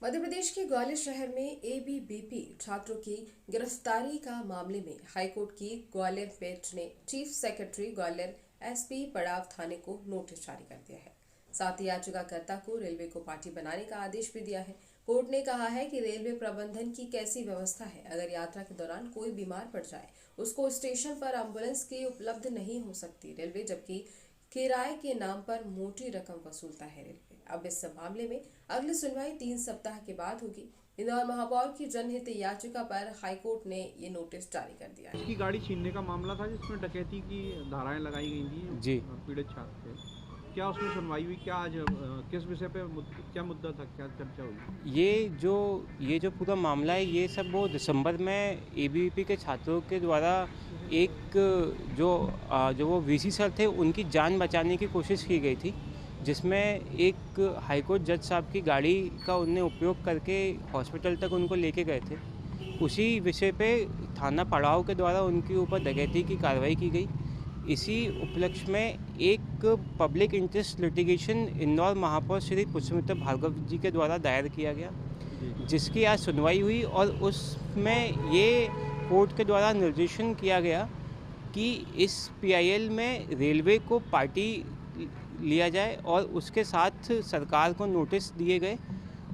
मध्य प्रदेश के ग्वालियर शहर में एबीवीपी छात्रों की गिरफ्तारी का मामले में हाईकोर्ट की ग्वालियर बेंच ने चीफ सेक्रेटरी ग्वालियर एसपी पड़ाव थाने को नोटिस जारी कर दिया है। साथ ही याचिकाकर्ता को रेलवे को पार्टी बनाने का आदेश भी दिया है। कोर्ट ने कहा है कि रेलवे प्रबंधन की कैसी व्यवस्था है, अगर यात्रा के दौरान कोई बीमार पड़ जाए उसको स्टेशन पर एम्बुलेंस की उपलब्ध नहीं हो सकती रेलवे, जबकि किराए के नाम पर मोटी रकम वसूलता है रेलवे। अब इस मामले में अगली सुनवाई 3 सप्ताह के बाद होगी। इंदौर महापौर की जनहित याचिका पर हाईकोर्ट ने ये नोटिस जारी कर दिया है। इसकी गाड़ी छीनने का मामला था जिसमें डकैती की धाराएं लगाई गई थी जी। पीड़ित छात्र थे। क्या उसमें सुनवाई हुई? क्या आज किस विषय पे क्या मुद्दा था, क्या चर्चा हुई? ये जो पूरा मामला है, ये सब वो दिसंबर में एबीवीपी के छात्रों के द्वारा एक जो वो वीसी सर थे उनकी जान बचाने की कोशिश की गई थी, जिसमें एक हाईकोर्ट जज साहब की गाड़ी का उनने उपयोग करके हॉस्पिटल तक उनको लेके गए थे। उसी विषय पे थाना पड़ाव के द्वारा उनके ऊपर डकैती की कार्रवाई की गई। इसी उपलक्ष्य में एक पब्लिक इंटरेस्ट लिटिगेशन इंदौर महापौर श्री पुष्पमित्र भार्गव जी के द्वारा दायर किया गया, जिसकी आज सुनवाई हुई और उसमें ये कोर्ट के द्वारा निर्देशन किया गया कि इस पीआईएल में रेलवे को पार्टी लिया जाए और उसके साथ सरकार को नोटिस दिए गए।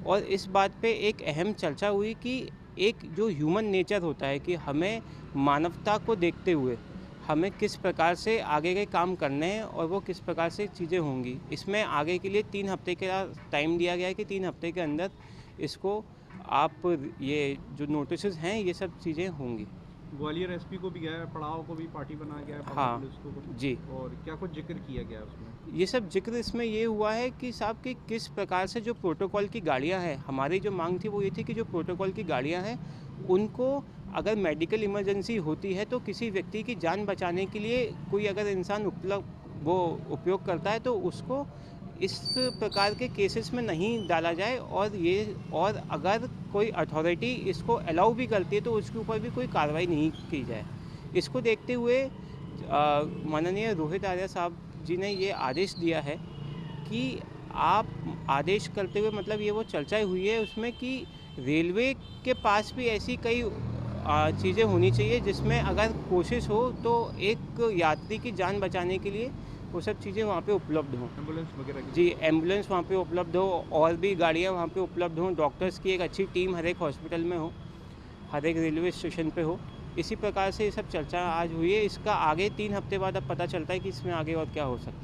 और इस बात पे एक अहम चर्चा हुई कि एक जो ह्यूमन नेचर होता है कि हमें मानवता को देखते हुए हमें किस प्रकार से आगे के काम करने हैं और वो किस प्रकार से चीज़ें होंगी। इसमें आगे के लिए 3 हफ्ते का टाइम दिया गया है कि 3 हफ्ते के अंदर इसको आप ये जो नोटिस हैं ये सब चीज़ें होंगी। ग्वालियर एसपी को भी गया है, पड़ाव को भी पार्टी बनाया गया है, हाँ पुलिस को जी। और क्या कुछ जिक्र किया गया उसमें? ये सब जिक्र इसमें ये हुआ है कि साहब कि किस प्रकार से जो प्रोटोकॉल की गाड़ियां हैं, हमारी जो मांग थी वो ये थी कि जो प्रोटोकॉल की गाड़ियां हैं उनको अगर मेडिकल इमरजेंसी होती है तो किसी व्यक्ति की जान बचाने के लिए कोई अगर इंसान उपयोग करता है तो उसको इस प्रकार के केसेस में नहीं डाला जाए। और अगर कोई अथॉरिटी इसको अलाउ भी करती है तो उसके ऊपर भी कोई कार्रवाई नहीं की जाए। इसको देखते हुए माननीय रोहित आर्या साहब जी ने ये आदेश दिया है कि आप आदेश करते हुए मतलब ये वो चर्चा हुई है उसमें कि रेलवे के पास भी ऐसी कई चीज़ें होनी चाहिए जिसमें अगर कोशिश हो तो एक यात्री की जान बचाने के लिए वो सब चीज़ें वहाँ पे उपलब्ध हों। एम्बुलेंस वगैरह की? जी, एम्बुलेंस वहाँ पे उपलब्ध हो और भी गाड़ियाँ वहाँ पे उपलब्ध हों, डॉक्टर्स की एक अच्छी टीम हर एक हॉस्पिटल में हो, हर एक रेलवे स्टेशन पे हो। इसी प्रकार से ये सब चर्चा आज हुई है। इसका आगे 3 हफ्ते बाद अब पता चलता है कि इसमें आगे और क्या हो सकता है।